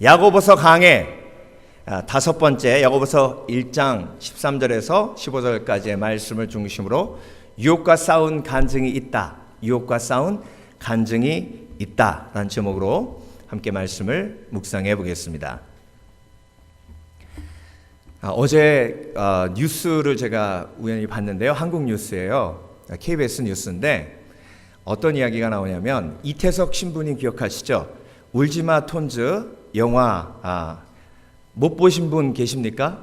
야고보서 강해 다섯 번째 야고보서 1장 13절에서 15절까지의 말씀을 중심으로 유혹과 싸운 간증이 있다. 유혹과 싸운 간증이 있다라는 제목으로 함께 말씀을 묵상해 보겠습니다. 어제 뉴스를 제가 우연히 봤는데요. 한국 뉴스예요. KBS 뉴스인데 어떤 이야기가 나오냐면 이태석 신부님 기억하시죠? 울지마 톤즈 영화 못 보신 분 계십니까?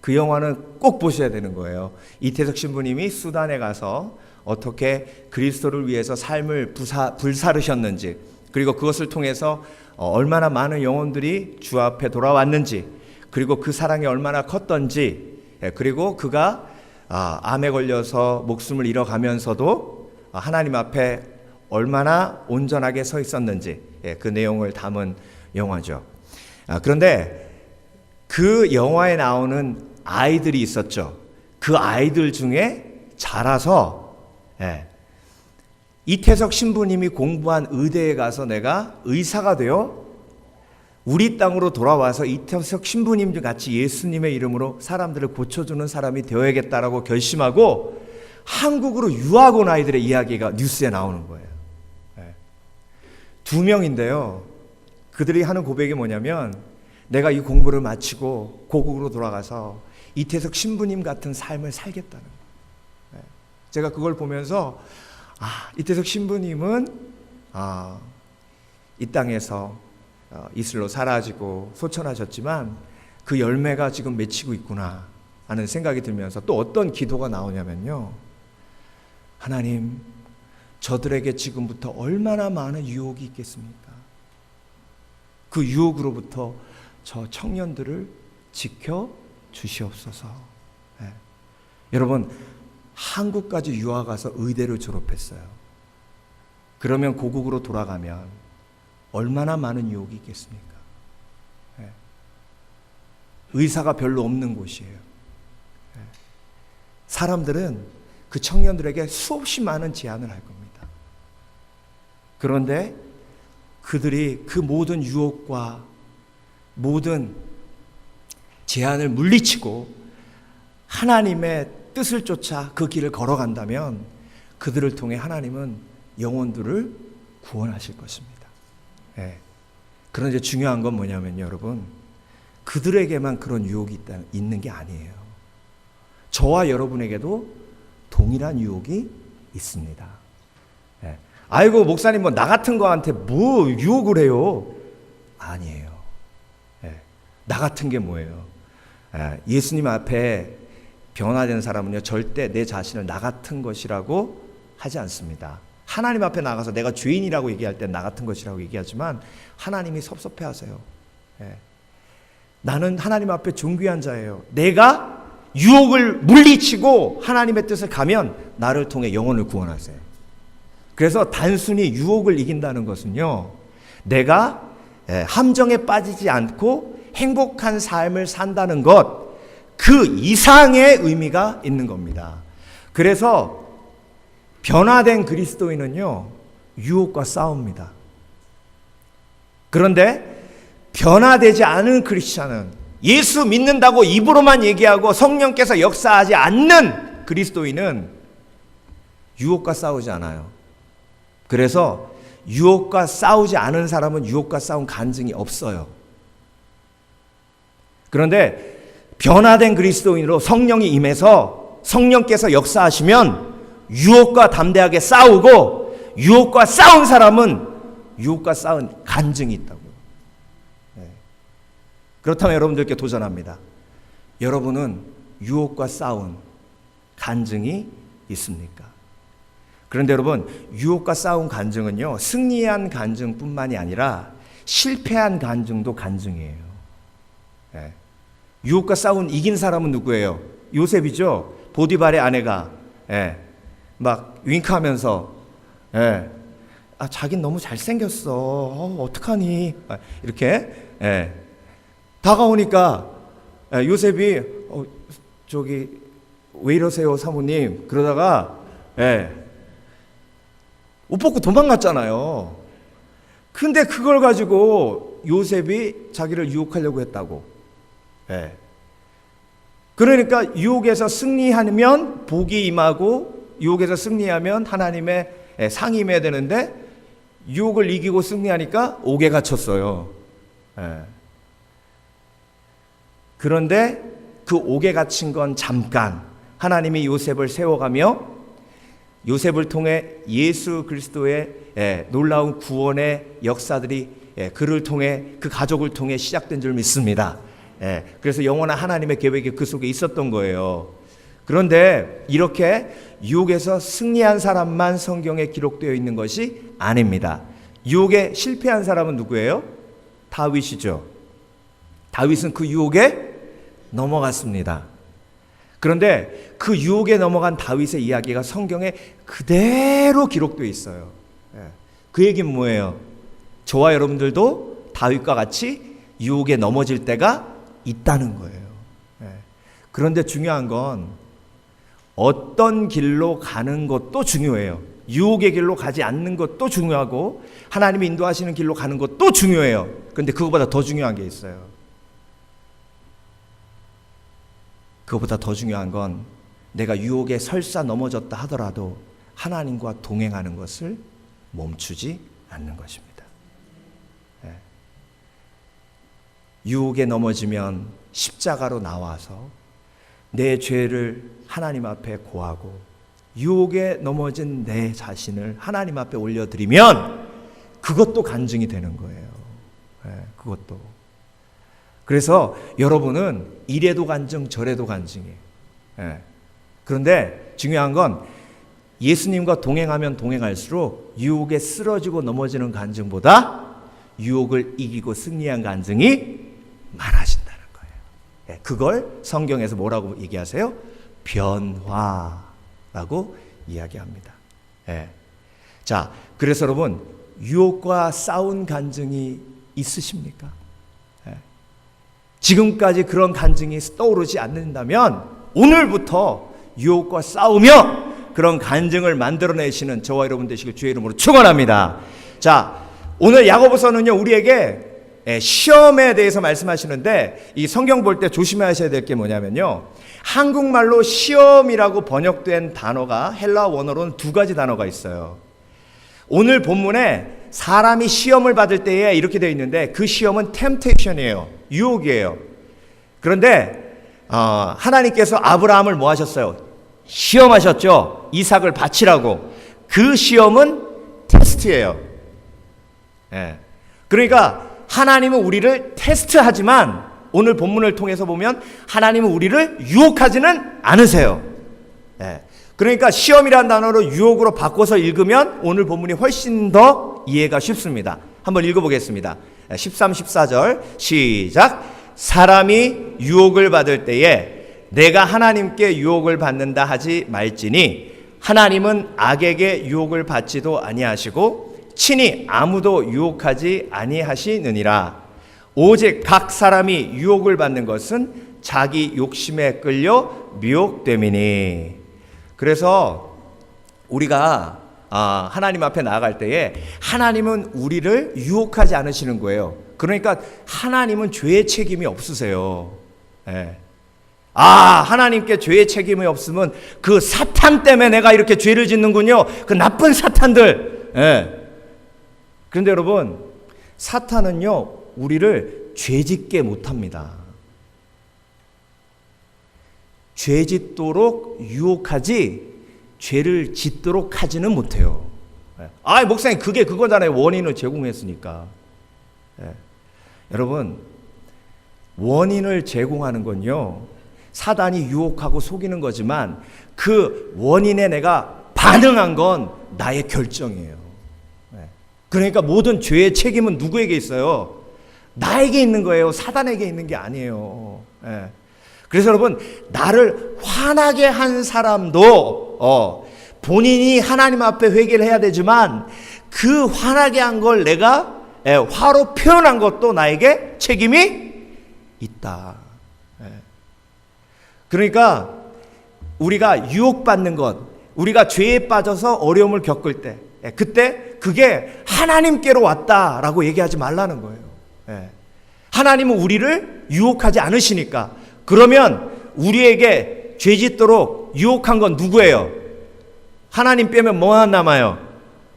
그 영화는 꼭 보셔야 되는 거예요. 이태석 신부님이 수단에 가서 어떻게 그리스도를 위해서 삶을 불사르셨는지, 그리고 그것을 통해서 얼마나 많은 영혼들이 주 앞에 돌아왔는지, 그리고 그 사랑이 얼마나 컸던지, 그리고 그가 암에 걸려서 목숨을 잃어가면서도 하나님 앞에 얼마나 온전하게 서 있었는지, 그 내용을 담은 영화죠. 그런데 그 영화에 나오는 아이들이 있었죠. 그 아이들 중에 자라서 이태석 신부님이 공부한 의대에 가서 내가 의사가 되어 우리 땅으로 돌아와서 이태석 신부님 같이 예수님의 이름으로 사람들을 고쳐주는 사람이 되어야겠다라고 결심하고 한국으로 유학 온 아이들의 이야기가 뉴스에 나오는 거예요. 두 명인데요. 그들이 하는 고백이 뭐냐면 내가 이 공부를 마치고 고국으로 돌아가서 이태석 신부님 같은 삶을 살겠다는 거예요. 제가 그걸 보면서 이태석 신부님은 이 땅에서 이슬로 사라지고 소천하셨지만 그 열매가 지금 맺히고 있구나 하는 생각이 들면서 또 어떤 기도가 나오냐면요. 하나님, 저들에게 지금부터 얼마나 많은 유혹이 있겠습니까? 그 유혹으로부터 저 청년들을 지켜 주시옵소서. 여러분, 한국까지 유학 가서 의대를 졸업했어요. 그러면 고국으로 돌아가면 얼마나 많은 유혹이 있겠습니까? 의사가 별로 없는 곳이에요. 사람들은 그 청년들에게 수없이 많은 제안을 할 겁니다. 그런데 그들이 그 모든 유혹과 모든 제한을 물리치고 하나님의 뜻을 쫓아 그 길을 걸어간다면 그들을 통해 하나님은 영혼들을 구원하실 것입니다. 그런데 중요한 건 뭐냐면 여러분, 그들에게만 그런 유혹이 있는 게 아니에요. 저와 여러분에게도 동일한 유혹이 있습니다. 아이고 목사님 뭐 나 같은 거한테 뭐 유혹을 해요? 아니에요. 나 같은 게 뭐예요? 예수님 앞에 변화된 사람은요 절대 내 자신을 나 같은 것이라고 하지 않습니다. 하나님 앞에 나가서 내가 죄인이라고 얘기할 때 나 같은 것이라고 얘기하지만 하나님이 섭섭해하세요. 나는 하나님 앞에 존귀한 자예요. 내가 유혹을 물리치고 하나님의 뜻을 가면 나를 통해 영혼을 구원하세요. 그래서 단순히 유혹을 이긴다는 것은요, 내가 함정에 빠지지 않고 행복한 삶을 산다는 것, 그 이상의 의미가 있는 겁니다. 그래서 변화된 그리스도인은요 유혹과 싸웁니다. 그런데 변화되지 않은 크리스찬은, 예수 믿는다고 입으로만 얘기하고 성령께서 역사하지 않는 그리스도인은 유혹과 싸우지 않아요. 그래서 유혹과 싸우지 않은 사람은 유혹과 싸운 간증이 없어요. 그런데 변화된 그리스도인으로 성령이 임해서 성령께서 역사하시면 유혹과 담대하게 싸우고, 유혹과 싸운 사람은 유혹과 싸운 간증이 있다고요. 그렇다면 여러분들께 도전합니다. 여러분은 유혹과 싸운 간증이 있습니까? 그런데 여러분, 유혹과 싸운 간증은요 승리한 간증뿐만이 아니라 실패한 간증도 간증이에요. 유혹과 싸운 이긴 사람은 누구예요? 요셉이죠. 보디발의 아내가 막 윙크하면서 자긴 너무 잘생겼어. 어떡하니? 이렇게 다가오니까 요셉이 저기 왜 이러세요 사모님? 그러다가 옷 벗고 도망갔잖아요. 근데 그걸 가지고 요셉이 자기를 유혹하려고 했다고. 예. 그러니까 유혹에서 승리하면 복이 임하고 유혹에서 승리하면 하나님의 상이 임해야 되는데 유혹을 이기고 승리하니까 옥에 갇혔어요. 예. 그런데 그 옥에 갇힌 건 잠깐. 하나님이 요셉을 세워가며 요셉을 통해 예수 그리스도의 놀라운 구원의 역사들이 그를 통해 그 가족을 통해 시작된 줄 믿습니다. 그래서 영원한 하나님의 계획이 그 속에 있었던 거예요. 그런데 이렇게 유혹에서 승리한 사람만 성경에 기록되어 있는 것이 아닙니다. 유혹에 실패한 사람은 누구예요? 다윗이죠. 다윗은 그 유혹에 넘어갔습니다. 그런데 그 유혹에 넘어간 다윗의 이야기가 성경에 그대로 기록되어 있어요. 그 얘기는 뭐예요? 저와 여러분들도 다윗과 같이 유혹에 넘어질 때가 있다는 거예요. 그런데 중요한 건 어떤 길로 가는 것도 중요해요. 유혹의 길로 가지 않는 것도 중요하고 하나님이 인도하시는 길로 가는 것도 중요해요. 그런데 그것보다 더 중요한 게 있어요. 그것보다 더 중요한 건 내가 유혹에 설사 넘어졌다 하더라도 하나님과 동행하는 것을 멈추지 않는 것입니다. 유혹에 넘어지면 십자가로 나와서 내 죄를 하나님 앞에 고하고 유혹에 넘어진 내 자신을 하나님 앞에 올려드리면 그것도 간증이 되는 거예요. 그것도. 그래서 여러분은 이래도 간증 저래도 간증이에요. 그런데 중요한 건 예수님과 동행하면 동행할수록 유혹에 쓰러지고 넘어지는 간증보다 유혹을 이기고 승리한 간증이 많아진다는 거예요. 그걸 성경에서 뭐라고 얘기하세요? 변화라고 이야기합니다. 자, 그래서 여러분 유혹과 싸운 간증이 있으십니까? 지금까지 그런 간증이 떠오르지 않는다면 오늘부터 유혹과 싸우며 그런 간증을 만들어내시는 저와 여러분 되시길 주의 이름으로 축원합니다. 자, 오늘 야고보서는요 우리에게 시험에 대해서 말씀하시는데 이 성경 볼 때 조심하셔야 될 게 뭐냐면요, 한국말로 시험이라고 번역된 단어가 헬라 원어로는 두 가지 단어가 있어요. 오늘 본문에 사람이 시험을 받을 때에 이렇게 되어 있는데 그 시험은 템테이션이에요. 유혹이에요. 그런데 하나님께서 아브라함을 뭐 하셨어요? 시험하셨죠. 이삭을 바치라고. 그 시험은 테스트예요. 그러니까 하나님은 우리를 테스트하지만 오늘 본문을 통해서 보면 하나님은 우리를 유혹하지는 않으세요. 그러니까 시험이라는 단어로 유혹으로 바꿔서 읽으면 오늘 본문이 훨씬 더 이해가 쉽습니다. 한번 읽어보겠습니다. 13, 14절 시작. 사람이 유혹을 받을 때에 내가 하나님께 유혹을 받는다 하지 말지니 하나님은 악에게 유혹을 받지도 아니하시고 친히 아무도 유혹하지 아니하시느니라. 오직 각 사람이 유혹을 받는 것은 자기 욕심에 끌려 미혹됨이니. 그래서 우리가 하나님 앞에 나아갈 때에 하나님은 우리를 유혹하지 않으시는 거예요. 그러니까 하나님은 죄의 책임이 없으세요. 하나님께 죄의 책임이 없으면 그 사탄 때문에 내가 이렇게 죄를 짓는군요. 그 나쁜 사탄들. 그런데 여러분, 사탄은요 우리를 죄짓게 못합니다. 죄짓도록 유혹하지 죄를 짓도록 하지는 못해요. 목사님 그게 그거잖아요. 원인을 제공했으니까. 여러분, 원인을 제공하는 건요 사단이 유혹하고 속이는 거지만 그 원인에 내가 반응한 건 나의 결정이에요. 그러니까 모든 죄의 책임은 누구에게 있어요? 나에게 있는 거예요. 사단에게 있는 게 아니에요. 그래서 여러분, 나를 화나게 한 사람도 본인이 하나님 앞에 회개를 해야 되지만 그 화나게 한 걸 내가 화로 표현한 것도 나에게 책임이 있다. 그러니까 우리가 유혹받는 것, 우리가 죄에 빠져서 어려움을 겪을 때 그때 그게 하나님께로 왔다라고 얘기하지 말라는 거예요. 예. 하나님은 우리를 유혹하지 않으시니까. 그러면 우리에게 죄짓도록 유혹한 건 누구예요? 하나님 빼면 뭐 하나 남아요?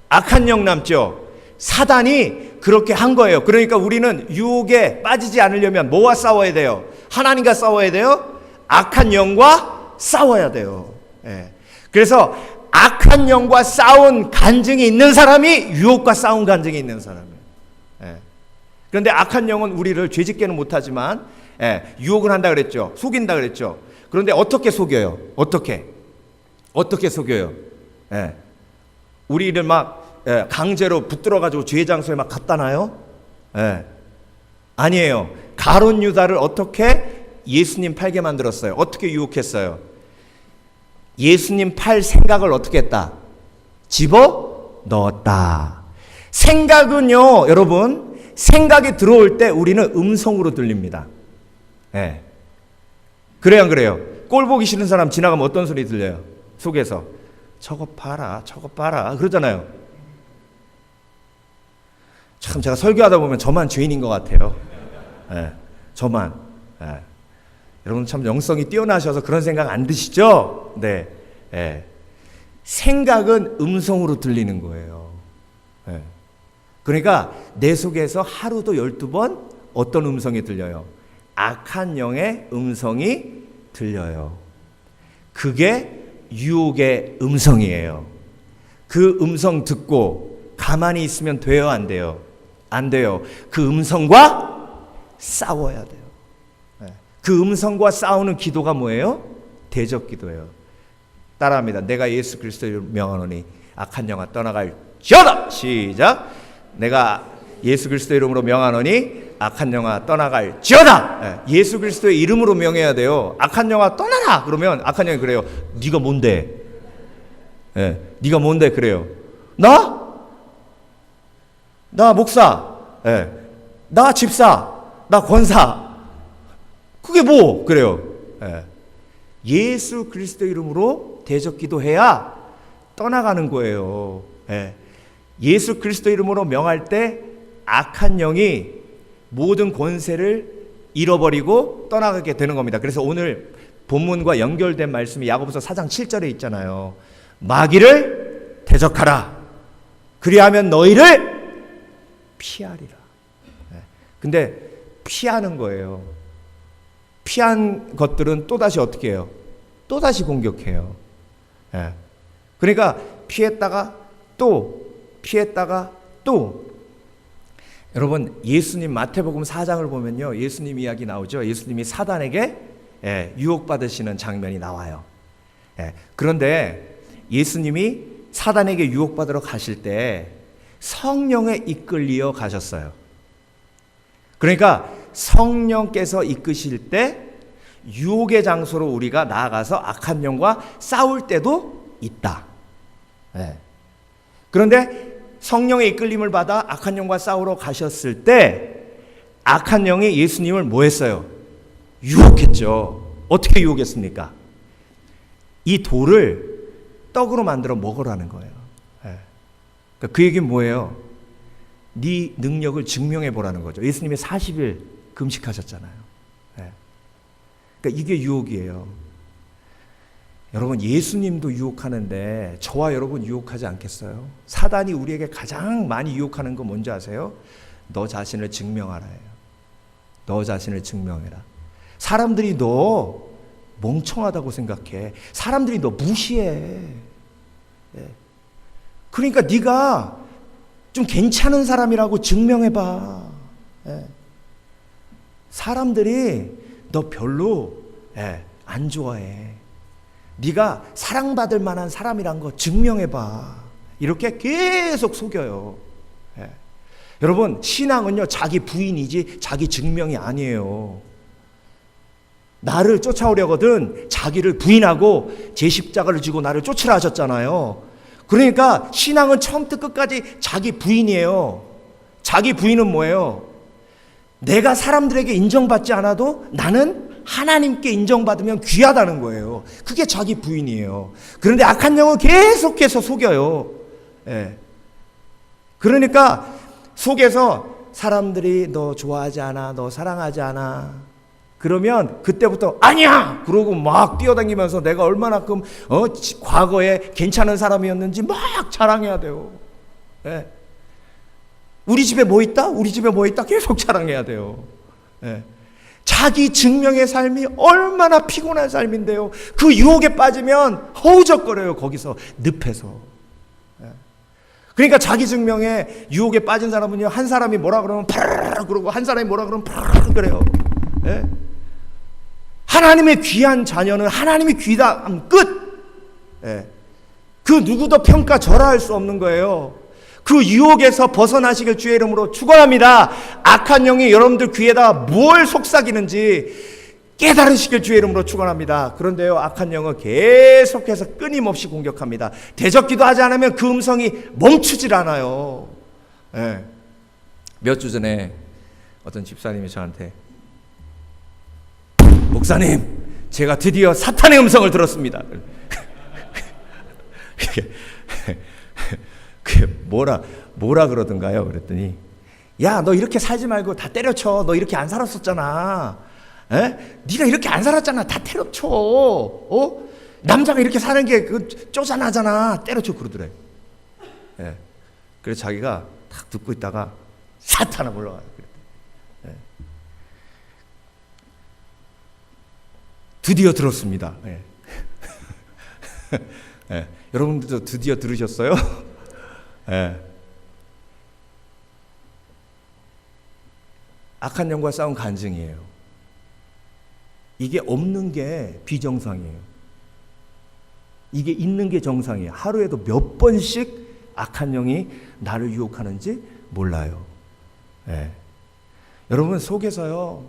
악한 영 남죠. 사단이 그렇게 한 거예요. 그러니까 우리는 유혹에 빠지지 않으려면 뭐와 싸워야 돼요? 하나님과 싸워야 돼요? 악한 영과 싸워야 돼요. 예. 그래서 악한 영과 싸운 간증이 있는 사람이 유혹과 싸운 간증이 있는 사람이에요. 예. 그런데 악한 영은 우리를 죄짓게는 못하지만 유혹을 한다 그랬죠. 속인다 그랬죠. 그런데 어떻게 속여요? 어떻게 속여요? 예. 우리를 막 강제로 붙들어가지고 죄의 장소에 막 갖다 놔요? 예. 아니에요. 가룟 유다를 어떻게 예수님 팔게 만들었어요? 어떻게 유혹했어요? 예수님 팔 생각을 어떻게 했다? 집어 넣었다. 생각은요, 여러분, 생각이 들어올 때 우리는 음성으로 들립니다. 예. 그래요, 안 그래요? 꼴 보기 싫은 사람 지나가면 어떤 소리 들려요? 속에서 저것 봐라, 저것 봐라 그러잖아요. 참 제가 설교하다 보면 저만 죄인인 것 같아요. 예. 저만. 예. 여러분 참 영성이 뛰어나셔서 그런 생각 안 드시죠? 네. 예. 생각은 음성으로 들리는 거예요. 예. 그러니까 내 속에서 하루도 12번 어떤 음성이 들려요? 악한 영의 음성이 들려요. 그게 유혹의 음성이에요. 그 음성 듣고 가만히 있으면 돼요, 안 돼요? 안 돼요. 그 음성과 싸워야 돼요. 그 음성과 싸우는 기도가 뭐예요? 대적 기도예요. 따라합니다. 내가 예수 그리스도를 명하노니 악한 영아 떠나갈지어다. 시작. 내가 예수 그리스도 이름으로 명하노니 악한 영아 떠나갈지어다. 예수 그리스도의 이름으로 명해야 돼요. 악한 영아 떠나라. 그러면 악한 영이 그래요. 네가 뭔데? 네가 뭔데? 그래요. 나 목사. 나 집사. 나 권사. 그게 뭐? 그래요. 예수 그리스도 이름으로 대적 기도해야 떠나가는 거예요. 예수 그리스도 이름으로 명할 때 악한 영이 모든 권세를 잃어버리고 떠나가게 되는 겁니다. 그래서 오늘 본문과 연결된 말씀이 야고보서 4장 7절에 있잖아요. 마귀를 대적하라. 그리하면 너희를 피하리라. 근데 피하는 거예요. 피한 것들은 또다시 어떻게 해요? 또다시 공격해요. 그러니까 피했다가 또 피했다가 또. 여러분 예수님 마태복음 4장을 보면요, 예수님 이야기 나오죠. 예수님이 사단에게 유혹받으시는 장면이 나와요. 그런데 예수님이 사단에게 유혹받으러 가실 때 성령에 이끌려 가셨어요. 그러니까 성령께서 이끄실 때 유혹의 장소로 우리가 나아가서 악한 영과 싸울 때도 있다. 그런데 성령의 이끌림을 받아 악한 영과 싸우러 가셨을 때 악한 영이 예수님을 뭐 했어요? 유혹했죠. 어떻게 유혹했습니까? 이 돌을 떡으로 만들어 먹으라는 거예요. 그러니까 그 얘기는 뭐예요? 네 능력을 증명해 보라는 거죠. 예수님이 40일 금식하셨잖아요. 그러니까 이게 유혹이에요. 여러분 예수님도 유혹하는데 저와 여러분 유혹하지 않겠어요? 사단이 우리에게 가장 많이 유혹하는 거 뭔지 아세요? 너 자신을 증명하라 해요. 너 자신을 증명해라. 사람들이 너 멍청하다고 생각해. 사람들이 너 무시해. 그러니까 네가 좀 괜찮은 사람이라고 증명해봐. 사람들이 너 별로 안 좋아해. 네가 사랑받을 만한 사람이란 거 증명해봐. 이렇게 계속 속여요. 여러분 신앙은요 자기 부인이지 자기 증명이 아니에요. 나를 쫓아오려거든 자기를 부인하고 제 십자가를 지고 나를 쫓으라 하셨잖아요. 그러니까 신앙은 처음부터 끝까지 자기 부인이에요. 자기 부인은 뭐예요? 내가 사람들에게 인정받지 않아도 나는 하나님께 인정받으면 귀하다는 거예요. 그게 자기 부인이에요. 그런데 악한 영은 계속해서 속여요. 그러니까 속에서 사람들이 너 좋아하지 않아, 너 사랑하지 않아. 그러면 그때부터 아니야! 그러고 막 뛰어다니면서 내가 얼마나큼 과거에 괜찮은 사람이었는지 막 자랑해야 돼요. 예. 우리 집에 뭐 있다? 우리 집에 뭐 있다? 계속 자랑해야 돼요. 예. 자기 증명의 삶이 얼마나 피곤한 삶인데요. 그 유혹에 빠지면 허우적거려요. 거기서 늪에서. 그러니까 자기 증명에 유혹에 빠진 사람은요, 한 사람이 뭐라 그러면 파르르 그러고 한 사람이 뭐라 그러면 파르르 그래요. 예? 하나님의 귀한 자녀는 하나님이 귀다 하면 끝. 예. 그 누구도 평가절하할 수 없는 거예요. 그 유혹에서 벗어나시길 주의 이름으로 축원합니다. 악한 영이 여러분들 귀에다 뭘 속삭이는지 깨달으시길 주의 이름으로 축원합니다. 그런데요, 악한 영은 계속해서 끊임없이 공격합니다. 대적기도 하지 않으면 그 음성이 멈추질 않아요. 예. 몇 주 전에 어떤 집사님이 저한테 목사님, 제가 드디어 사탄의 음성을 들었습니다. 그게 뭐라 그러던가요? 그랬더니 야, 너 이렇게 살지 말고 다 때려쳐. 너 이렇게 안 살았었잖아. 에? 네가 이렇게 안 살았잖아. 다 때려쳐. 남자가 이렇게 사는 게 쪼잔하잖아. 때려쳐 그러더래. 예. 그래서 자기가 딱 듣고 있다가 사탄아 불러와요. 예. 드디어 들었습니다. 예. 예. 여러분들도 드디어 들으셨어요? 예. 악한 영과 싸운 간증이에요. 이게 없는 게 비정상이에요. 이게 있는 게 정상이에요. 하루에도 몇 번씩 악한 영이 나를 유혹하는지 몰라요. 예. 여러분 속에서요,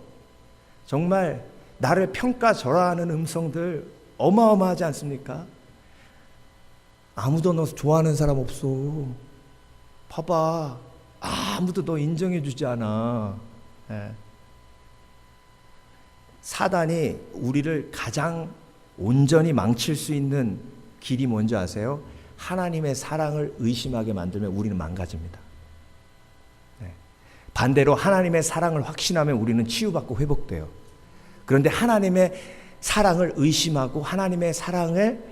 정말 나를 평가절하하는 음성들 어마어마하지 않습니까? 아무도 너 좋아하는 사람 없어. 봐봐. 아무도 너 인정해 주지 않아. 예. 사단이 우리를 가장 온전히 망칠 수 있는 길이 뭔지 아세요? 하나님의 사랑을 의심하게 만들면 우리는 망가집니다. 네. 반대로 하나님의 사랑을 확신하면 우리는 치유받고 회복돼요. 그런데 하나님의 사랑을 의심하고 하나님의 사랑을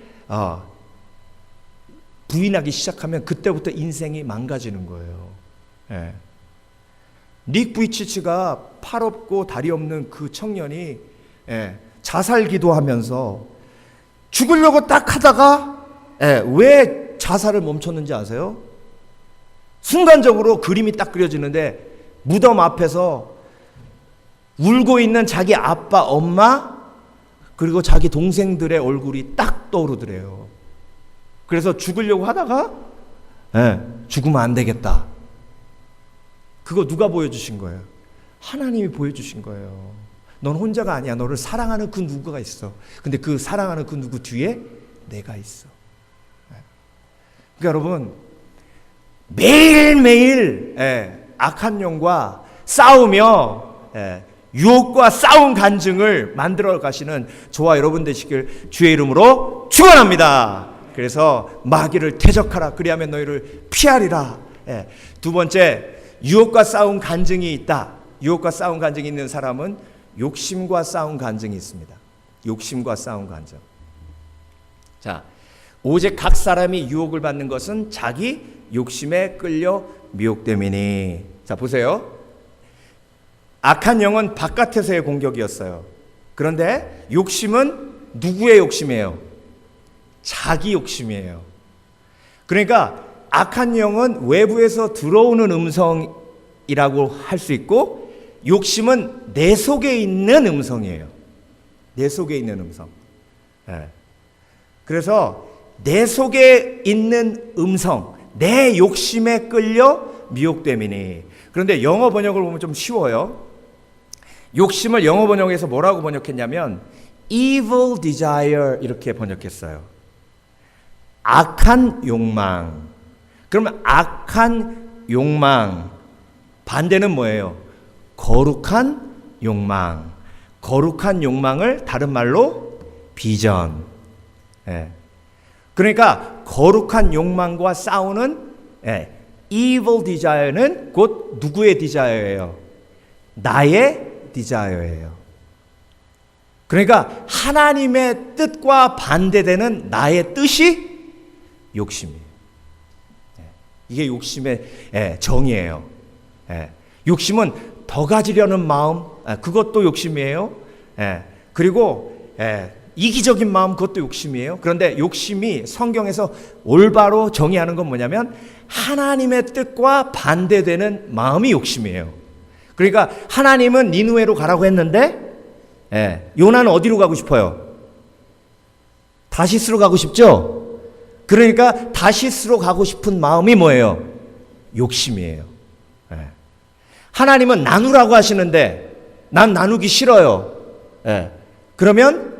부인하기 시작하면 그때부터 인생이 망가지는 거예요. 네. 닉 부이치치가 팔 없고 다리 없는 그 청년이 자살 기도하면서 죽으려고 딱 하다가 왜 자살을 멈췄는지 아세요? 순간적으로 그림이 딱 그려지는데 무덤 앞에서 울고 있는 자기 아빠, 엄마 그리고 자기 동생들의 얼굴이 딱 떠오르더래요. 그래서 죽으려고 하다가 죽으면 안 되겠다. 그거 누가 보여주신 거예요? 하나님이 보여주신 거예요. 넌 혼자가 아니야. 너를 사랑하는 그 누구가 있어. 근데 그 사랑하는 그 누구 뒤에 내가 있어. 그러니까 여러분 매일매일 악한 영과 싸우며 유혹과 싸운 간증을 만들어 가시는 저와 여러분 되시길 주의 이름으로 축원합니다. 그래서 마귀를 대적하라. 그리하면 너희를 피하리라. 두 번째, 유혹과 싸운 간증이 있다. 유혹과 싸운 간증이 있는 사람은 욕심과 싸운 간증이 있습니다. 욕심과 싸운 간증. 자, 오직 각 사람이 유혹을 받는 것은 자기 욕심에 끌려 미혹됨이니. 자, 보세요. 악한 영은 바깥에서의 공격이었어요. 그런데 욕심은 누구의 욕심이에요? 자기 욕심이에요. 그러니까 악한 영은 외부에서 들어오는 음성이라고 할 수 있고, 욕심은 내 속에 있는 음성이에요. 내 속에 있는 음성. 그래서 내 속에 있는 음성, 내 욕심에 끌려 미혹됨이니. 그런데 영어 번역을 보면 좀 쉬워요. 욕심을 영어 번역에서 뭐라고 번역했냐면 evil desire 이렇게 번역했어요. 악한 욕망. 그러면 악한 욕망 반대는 뭐예요? 거룩한 욕망. 거룩한 욕망을 다른 말로 비전. 그러니까 거룩한 욕망과 싸우는 evil desire는 곧 누구의 desire예요? 나의 desire예요. 그러니까 하나님의 뜻과 반대되는 나의 뜻이 욕심이에요. 이게 욕심의 정의예요. 욕심은 더 가지려는 마음, 그것도 욕심이에요. 그리고 이기적인 마음, 그것도 욕심이에요. 그런데 욕심이 성경에서 올바로 정의하는 건 뭐냐면 하나님의 뜻과 반대되는 마음이 욕심이에요. 그러니까 하나님은 니느웨로 가라고 했는데 요나는 어디로 가고 싶어요? 다시스로 가고 싶죠? 그러니까 다시스로 가고 싶은 마음이 뭐예요? 욕심이에요. 하나님은 나누라고 하시는데 난 나누기 싫어요. 그러면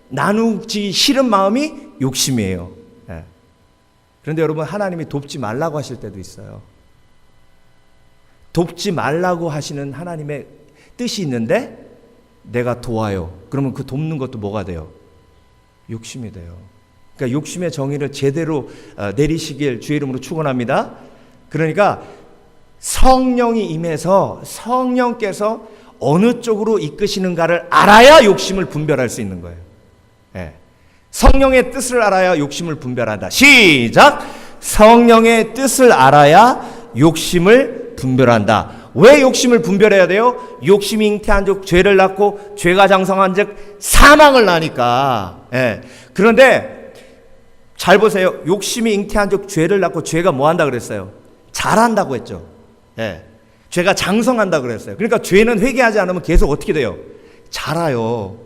나누기 싫은 마음이 욕심이에요. 그런데 여러분, 하나님이 돕지 말라고 하실 때도 있어요. 돕지 말라고 하시는 하나님의 뜻이 있는데 내가 도와요. 그러면 그 돕는 것도 뭐가 돼요? 욕심이 돼요. 그러니까 욕심의 정의를 제대로 내리시길 주의 이름으로 축원합니다. 그러니까 성령이 임해서 성령께서 어느 쪽으로 이끄시는가를 알아야 욕심을 분별할 수 있는 거예요. 성령의 뜻을 알아야 욕심을 분별한다. 시작! 성령의 뜻을 알아야 욕심을 분별한다. 왜 욕심을 분별해야 돼요? 욕심이 잉태한 즉 죄를 낳고 죄가 장성한 즉 사망을 낳으니까. 그런데 잘 보세요. 욕심이 잉태한 즉 죄를 낳고 죄가 뭐 한다 그랬어요? 자란다고 했죠. 죄가 장성한다 그랬어요. 그러니까 죄는 회개하지 않으면 계속 어떻게 돼요? 자라요.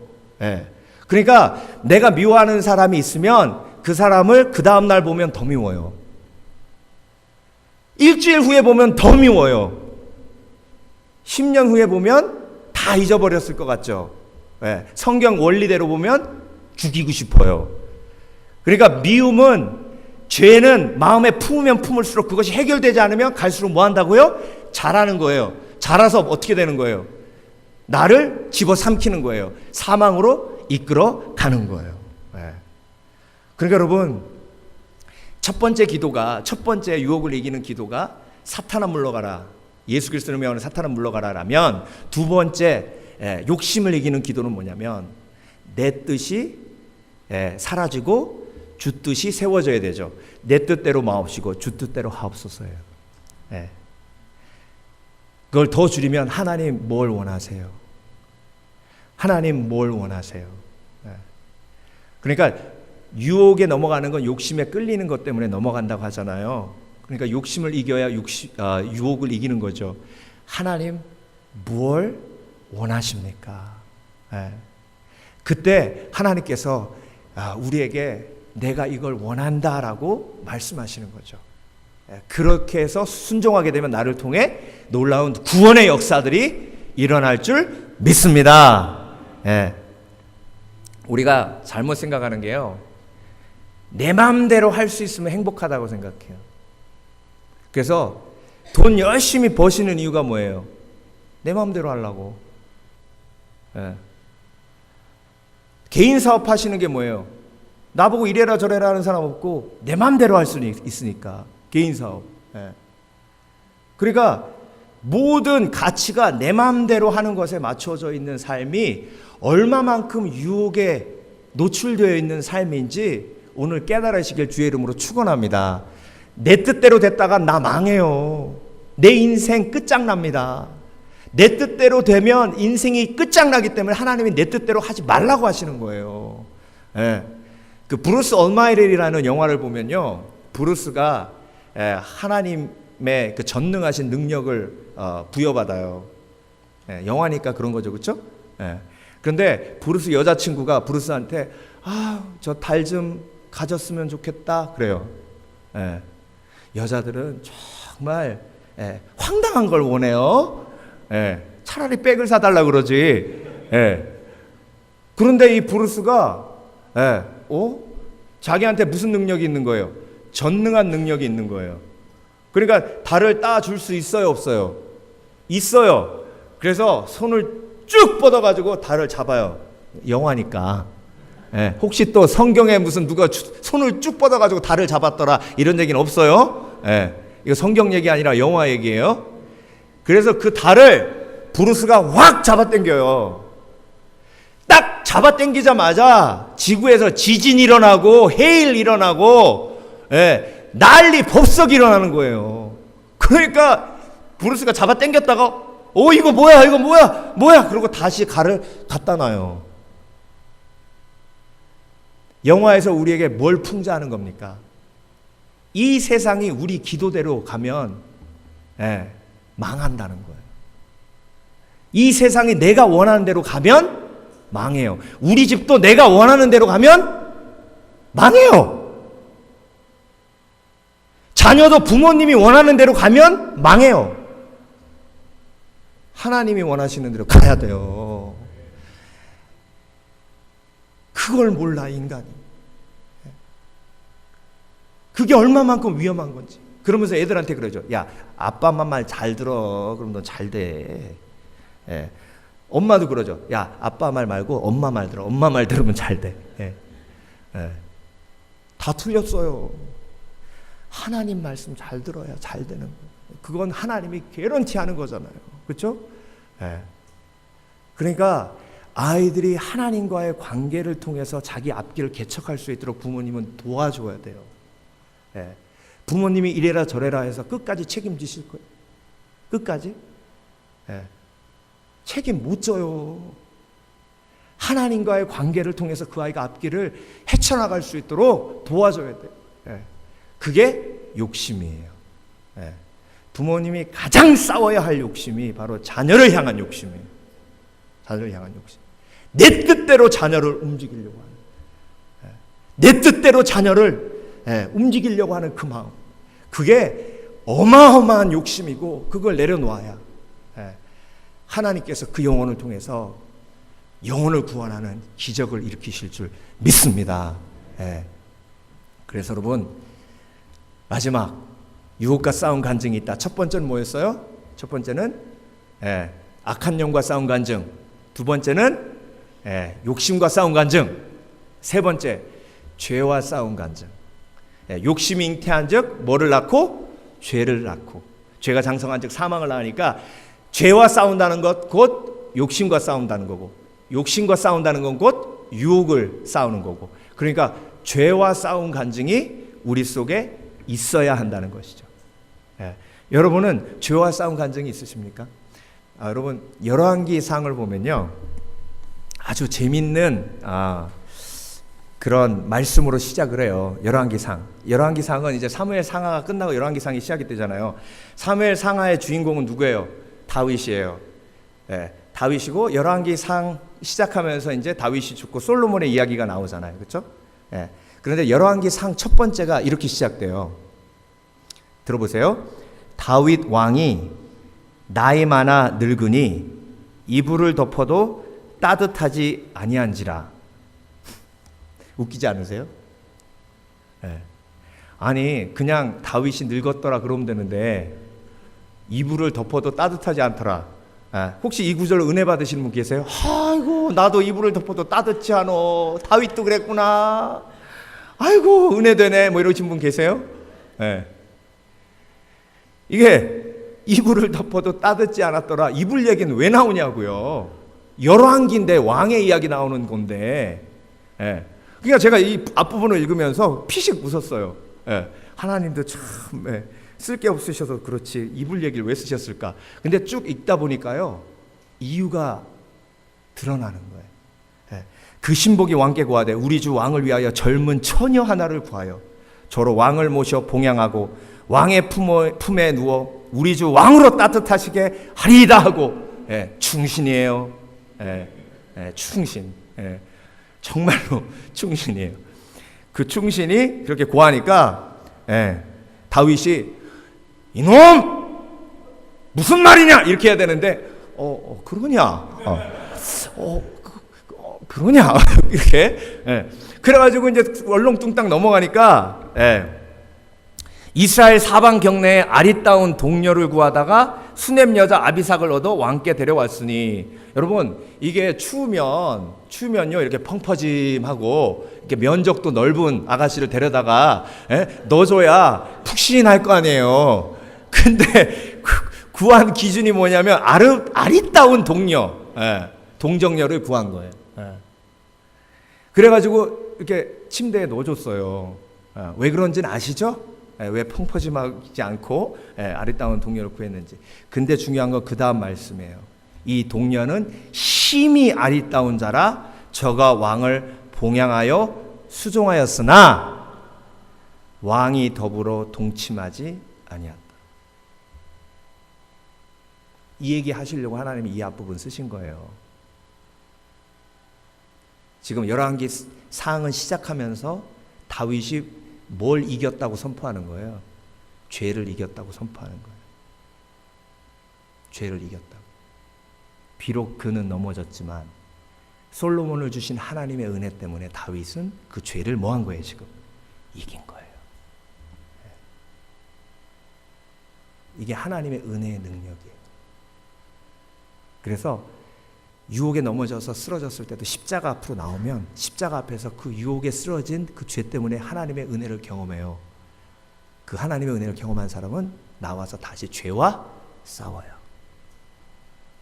그러니까 내가 미워하는 사람이 있으면 그 사람을 그 다음날 보면 더 미워요. 일주일 후에 보면 더 미워요. 10년 후에 보면 다 잊어버렸을 것 같죠. 성경 원리대로 보면 죽이고 싶어요. 그러니까 미움은, 죄는 마음에 품으면 품을수록 그것이 해결되지 않으면 갈수록 뭐 한다고요? 자라는 거예요. 자라서 어떻게 되는 거예요? 나를 집어삼키는 거예요. 사망으로 이끌어 가는 거예요. 그러니까 여러분, 첫 번째 기도가, 첫 번째 유혹을 이기는 기도가 사탄아 물러가라, 예수 그리스도를 명하는 사탄아 물러가라라면, 두 번째 욕심을 이기는 기도는 뭐냐면 내 뜻이 사라지고 주 뜻이 세워져야 되죠. 내 뜻대로 마옵시고 주 뜻대로 하옵소서예요. 그걸 더 줄이면 하나님 뭘 원하세요? 하나님 뭘 원하세요? 그러니까 유혹에 넘어가는 건 욕심에 끌리는 것 때문에 넘어간다고 하잖아요. 그러니까 욕심을 이겨야 유혹을 이기는 거죠. 하나님 뭘 원하십니까? 그때 하나님께서 우리에게 내가 이걸 원한다라고 말씀하시는 거죠. 그렇게 해서 순종하게 되면 나를 통해 놀라운 구원의 역사들이 일어날 줄 믿습니다. 우리가 잘못 생각하는 게요, 내 마음대로 할 수 있으면 행복하다고 생각해요. 그래서 돈 열심히 버시는 이유가 뭐예요? 내 마음대로 하려고. 개인 사업 하시는 게 뭐예요? 나보고 이래라 저래라 하는 사람 없고 내 마음대로 할 수 있으니까. 개인 사업. 그러니까 모든 가치가 내 마음대로 하는 것에 맞춰져 있는 삶이 얼마만큼 유혹에 노출되어 있는 삶인지 오늘 깨달으시길 주의 이름으로 축원합니다. 내 뜻대로 됐다가 나 망해요. 내 인생 끝장납니다. 내 뜻대로 되면 인생이 끝장나기 때문에 하나님이 내 뜻대로 하지 말라고 하시는 거예요. 그 브루스 얼마이렐이라는 영화를 보면요, 브루스가 하나님의 그 전능하신 능력을 부여받아요. 영화니까 그런 거죠, 그렇죠? 그런데 브루스 여자친구가 브루스한테 저 달 좀 가졌으면 좋겠다 그래요. 여자들은 정말 황당한 걸 원해요. 차라리 백을 사달라 그러지. 그런데 이 브루스가 자기한테 무슨 능력이 있는 거예요? 전능한 능력이 있는 거예요. 그러니까 달을 따줄 수 있어요, 없어요? 있어요. 그래서 손을 쭉 뻗어가지고 달을 잡아요. 영화니까. 혹시 또 성경에 무슨 누가 손을 쭉 뻗어가지고 달을 잡았더라 이런 얘기는 없어요. 이거 성경 얘기 아니라 영화 얘기예요. 그래서 그 달을 브루스가 확 잡아당겨요. 딱 잡아당기자마자 지구에서 지진 일어나고 해일 일어나고 난리 법석 일어나는 거예요. 그러니까 브루스가 잡아당겼다가 이거 뭐야 이거 뭐야 그러고 다시 갈을 갖다 놔요. 영화에서 우리에게 뭘 풍자하는 겁니까? 이 세상이 우리 기도대로 가면 망한다는 거예요. 이 세상이 내가 원하는 대로 가면 망해요. 우리 집도 내가 원하는 대로 가면 망해요. 자녀도 부모님이 원하는 대로 가면 망해요. 하나님이 원하시는 대로 가야 돼요. 그걸 몰라 인간이. 그게 얼마만큼 위험한 건지. 그러면서 애들한테 그러죠. 야, 아빠 엄마 말 잘 들어. 그럼 넌 잘 돼. 엄마도 그러죠. 야, 아빠 말 말고 엄마 말 들어. 엄마 말 들으면 잘 돼. 다 틀렸어요. 하나님 말씀 잘 들어야 잘 되는 거예요. 그건 하나님이 개런티하는 거잖아요. 그렇죠? 그러니까 아이들이 하나님과의 관계를 통해서 자기 앞길을 개척할 수 있도록 부모님은 도와줘야 돼요. 부모님이 이래라 저래라 해서 끝까지 책임지실 거예요. 끝까지? 책임 못 져요. 하나님과의 관계를 통해서 그 아이가 앞길을 헤쳐나갈 수 있도록 도와줘야 돼요. 그게 욕심이에요. 부모님이 가장 싸워야 할 욕심이 바로 자녀를 향한 욕심이에요. 자녀를 향한 욕심. 내 뜻대로 자녀를 움직이려고 하는, 내 뜻대로 자녀를 움직이려고 하는 그 마음. 그게 어마어마한 욕심이고 그걸 내려놓아야 하나님께서 그 영혼을 통해서 영혼을 구원하는 기적을 일으키실 줄 믿습니다. 그래서 여러분, 마지막 유혹과 싸운 간증이 있다. 첫 번째는 뭐였어요? 첫 번째는 악한 영과 싸운 간증. 두 번째는 욕심과 싸운 간증. 세 번째, 죄와 싸운 간증. 욕심이 잉태한 즉 뭐를 낳고? 죄를 낳고. 죄가 장성한 즉 사망을 낳으니까 죄와 싸운다는 것 곧 욕심과 싸운다는 거고, 욕심과 싸운다는 건 곧 유혹을 싸우는 거고. 그러니까 죄와 싸운 간증이 우리 속에 있어야 한다는 것이죠. 여러분은 죄와 싸운 간증이 있으십니까? 여러분, 열왕기상을 보면요, 아주 재밌는 그런 말씀으로 시작을 해요. 열왕기상은 이제 사무엘 상하가 끝나고 열왕기상이 시작이 되잖아요. 사무엘 상하의 주인공은 누구예요? 다윗이에요. 다윗이고, 열왕기상 시작하면서 이제 다윗이 죽고 솔로몬의 이야기가 나오잖아요. 그렇죠? 그런데 열왕기상 첫 번째가 이렇게 시작돼요. 들어보세요. 다윗 왕이 나이 많아 늙으니 이불을 덮어도 따뜻하지 아니한지라. 웃기지 않으세요? 아니 그냥 다윗이 늙었더라 그러면 되는데 이불을 덮어도 따뜻하지 않더라. 혹시 이 구절 은혜 받으시는 분 계세요? 아이고 나도 이불을 덮어도 따뜻지 않어. 다윗도 그랬구나. 아이고 은혜 되네. 뭐 이러신 분 계세요? 이게 이불을 덮어도 따뜻지 않았더라. 이불 얘기는 왜 나오냐고요. 열왕기인데 왕의 이야기 나오는 건데. 그러니까 제가 이 앞부분을 읽으면서 피식 웃었어요. 하나님도 참 쓸 게 없으셔서 그렇지 이불 얘기를 왜 쓰셨을까. 근데 쭉 읽다 보니까요, 이유가 드러나는 거예요. 그 신복이 왕께 구하되 우리 주 왕을 위하여 젊은 처녀 하나를 구하여 저로 왕을 모셔 봉양하고 왕의 품에 누워 우리 주 왕으로 따뜻하시게 하리이다 하고. 충신이에요. 충신. 정말로 충신이에요. 그 충신이 그렇게 구하니까 다윗이 이놈 무슨 말이냐 이렇게 해야 되는데 그러냐 그러냐 이렇게 그래가지고 이제 얼렁뚱땅 넘어가니까 이스라엘 사방 경내에 아리따운 동료를 구하다가 수넴 여자 아비삭을 얻어 왕께 데려왔으니. 여러분 이게 추우면요 이렇게 펑퍼짐하고 이렇게 면적도 넓은 아가씨를 데려다가 넣어줘야 푹신할 거 아니에요. 근데 구한 기준이 뭐냐면 아리따운 동료, 동정녀를 구한 거예요. 그래가지고 이렇게 침대에 넣어줬어요. 왜 그런지는 아시죠? 왜 펑퍼짐하지 않고 아리따운 동료를 구했는지. 근데 중요한 건 그 다음 말씀이에요. 이 동료는 심히 아리따운 자라 저가 왕을 봉양하여 수종하였으나 왕이 더불어 동침하지 아니하다. 이 얘기 하시려고 하나님이 이 앞부분 쓰신 거예요. 지금 열왕기 상은 시작하면서 다윗이 뭘 이겼다고 선포하는 거예요? 죄를 이겼다고 선포하는 거예요. 죄를 이겼다고. 비록 그는 넘어졌지만 솔로몬을 주신 하나님의 은혜 때문에 다윗은 그 죄를 뭐 한 거예요? 지금 이긴 거예요. 이게 하나님의 은혜의 능력이에요. 그래서 유혹에 넘어져서 쓰러졌을 때도 십자가 앞으로 나오면 십자가 앞에서 그 유혹에 쓰러진 그 죄 때문에 하나님의 은혜를 경험해요. 그 하나님의 은혜를 경험한 사람은 나와서 다시 죄와 싸워요.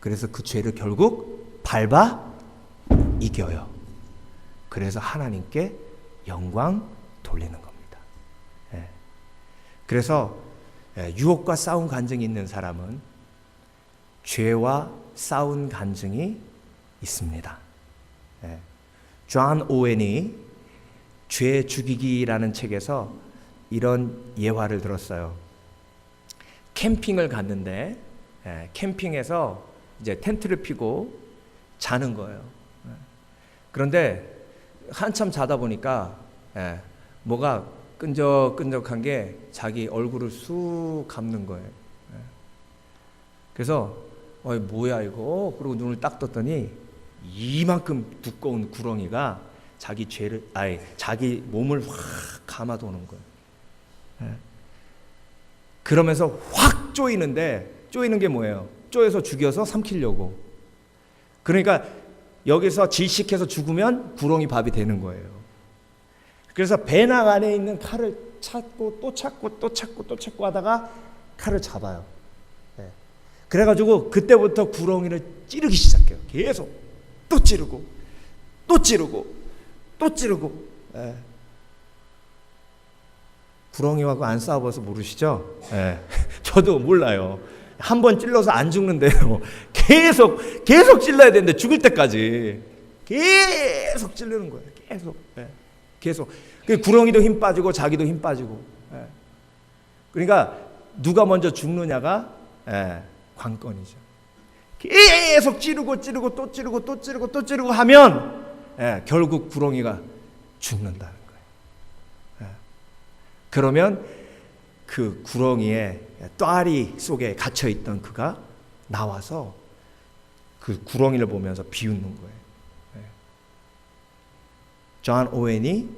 그래서 그 죄를 결국 밟아 이겨요. 그래서 하나님께 영광 돌리는 겁니다. 그래서 유혹과 싸운 간증이 있는 사람은 죄와 싸운 간증이 있습니다. 존 오웬이 죄 죽이기라는 책에서 이런 예화를 들었어요. 캠핑을 갔는데 캠핑에서 이제 텐트를 피고 자는 거예요. 그런데 한참 자다 보니까 뭐가 끈적끈적한 게 자기 얼굴을 쑥 감는 거예요. 그래서 뭐야 이거? 그리고 눈을 딱 떴더니 이만큼 두꺼운 구렁이가 자기 몸을 확 감아 도는 거예요. 그러면서 확 쪼이는데 쪼이는 게 뭐예요? 쪼여서 죽여서 삼키려고. 그러니까 여기서 질식해서 죽으면 구렁이 밥이 되는 거예요. 그래서 배낭 안에 있는 칼을 찾고 또 찾고 또 찾고 또 찾고 하다가 칼을 잡아요. 그래가지고 그때부터 구렁이를 찌르기 시작해요. 계속 또 찌르고 또 찌르고 또 찌르고. 구렁이하고 안 싸워봐서 모르시죠? 저도 몰라요. 한 번 찔러서 안 죽는데요. 계속 찔러야 되는데 죽을 때까지 계속 찌르는 거예요. 계속. 그 구렁이도 힘 빠지고 자기도 힘 빠지고. 그러니까 누가 먼저 죽느냐가 관건이죠. 계속 찌르고 또 찌르고 하면 결국 구렁이가 죽는다는 거예요. 그러면 그 구렁이의 또아리 속에 갇혀있던 그가 나와서 그 구렁이를 보면서 비웃는 거예요. 존 오웬이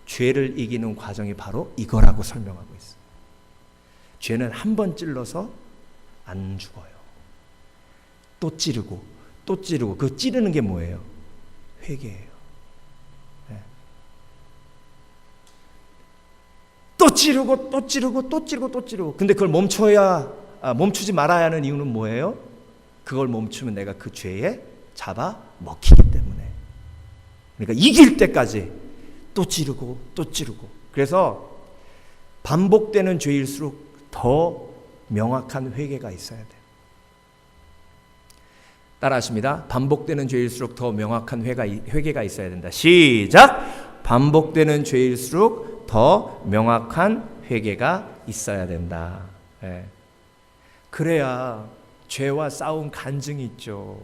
죄를 이기는 과정이 바로 이거라고 설명하고 있어요. 죄는 한 번 찔러서 안 죽어요. 또 찌르고 그 찌르는 게 뭐예요? 회개예요. 또 찌르고. 근데 그걸 멈추지 말아야 하는 이유는 뭐예요? 그걸 멈추면 내가 그 죄에 잡아 먹히기 때문에. 그러니까 이길 때까지 또 찌르고. 그래서 반복되는 죄일수록 더 명확한 회개가 있어야 돼요. 따라하십니다. 반복되는 죄일수록 더 명확한 회개가 있어야 된다. 시작! 반복되는 죄일수록 더 명확한 회개가 있어야 된다. 그래야 죄와 싸운 간증이 있죠.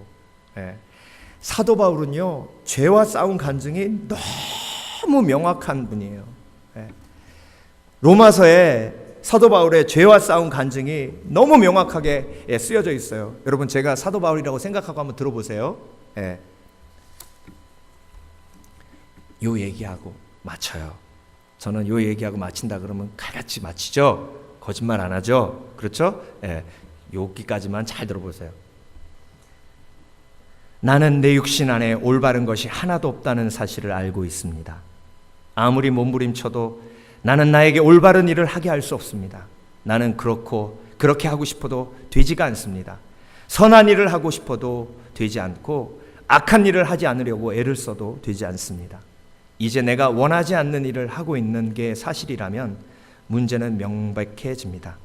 사도 바울은요, 죄와 싸운 간증이 너무 명확한 분이에요. 로마서에 사도 바울의 죄와 싸운 간증이 너무 명확하게 쓰여져 있어요. 여러분, 제가 사도 바울이라고 생각하고 한번 들어보세요. 요 얘기하고 마쳐요. 저는 요 얘기하고 마친다 그러면 칼같이 마치죠. 거짓말 안 하죠. 그렇죠? 여기까지만 잘 들어보세요. 나는 내 육신 안에 올바른 것이 하나도 없다는 사실을 알고 있습니다. 아무리 몸부림쳐도 나는 나에게 올바른 일을 하게 할 수 없습니다. 나는 그렇고 그렇게 하고 싶어도 되지가 않습니다. 선한 일을 하고 싶어도 되지 않고 악한 일을 하지 않으려고 애를 써도 되지 않습니다. 이제 내가 원하지 않는 일을 하고 있는 게 사실이라면 문제는 명백해집니다.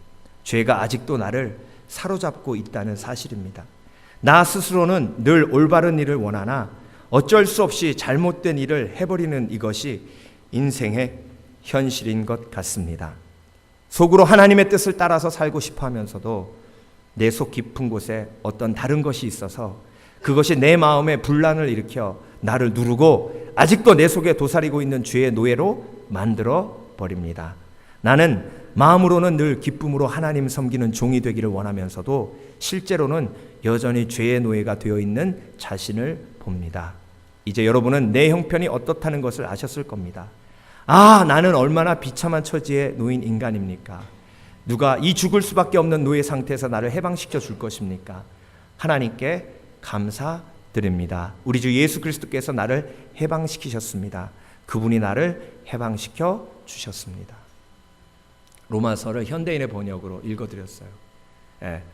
죄가 아직도 나를 사로잡고 있다는 사실입니다. 나 스스로는 늘 올바른 일을 원하나 어쩔 수 없이 잘못된 일을 해버리는 이것이 인생의 현실인 것 같습니다. 속으로 하나님의 뜻을 따라서 살고 싶어 하면서도 내 속 깊은 곳에 어떤 다른 것이 있어서 그것이 내 마음에 분란을 일으켜 나를 누르고 아직도 내 속에 도사리고 있는 죄의 노예로 만들어 버립니다. 나는 마음으로는 늘 기쁨으로 하나님 섬기는 종이 되기를 원하면서도 실제로는 여전히 죄의 노예가 되어 있는 자신을 봅니다. 이제 여러분은 내 형편이 어떻다는 것을 아셨을 겁니다. 아, 나는 얼마나 비참한 처지에 놓인 인간입니까? 누가 이 죽을 수밖에 없는 노예 상태에서 나를 해방시켜 줄 것입니까? 하나님께 감사드립니다. 우리 주 예수 그리스도께서 나를 해방시키셨습니다. 그분이 나를 해방시켜 주셨습니다. 로마서를 현대인의 번역으로 읽어드렸어요.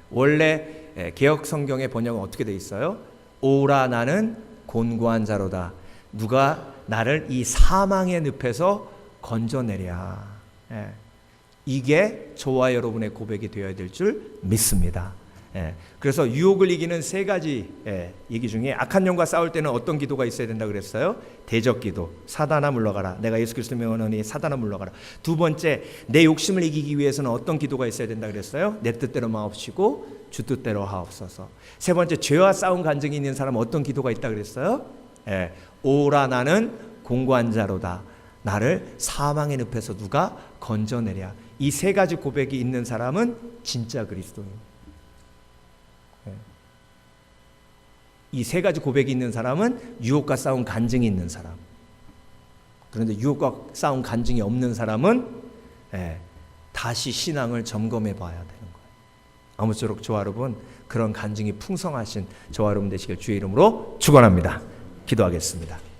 원래 개역 성경의 번역은 어떻게 돼 있어요? 오라 나는 곤고한 자로다. 누가 나를 이 사망의 늪에서 건져내랴. 이게 저와 여러분의 고백이 되어야 될 줄 믿습니다. 그래서 유혹을 이기는 세 가지 얘기 중에 악한 영과 싸울 때는 어떤 기도가 있어야 된다 그랬어요? 대적기도. 사단아 물러가라. 내가 예수 그리스도 명하노니 사단아 물러가라. 두 번째, 내 욕심을 이기기 위해서는 어떤 기도가 있어야 된다 그랬어요? 내 뜻대로 마옵시고 주 뜻대로 하옵소서. 세 번째, 죄와 싸운 간증이 있는 사람은 어떤 기도가 있다 그랬어요? 오라 나는 공고한 자로다. 나를 사망의 늪에서 누가 건져내랴. 이 세 가지 고백이 있는 사람은 진짜 그리스도인. 이 세 가지 고백이 있는 사람은 유혹과 싸운 간증이 있는 사람. 그런데 유혹과 싸운 간증이 없는 사람은 다시 신앙을 점검해 봐야 되는 거예요. 아무쪼록 저와 여러분 그런 간증이 풍성하신 저와 여러분 되시길 주의 이름으로 축원합니다. 기도하겠습니다.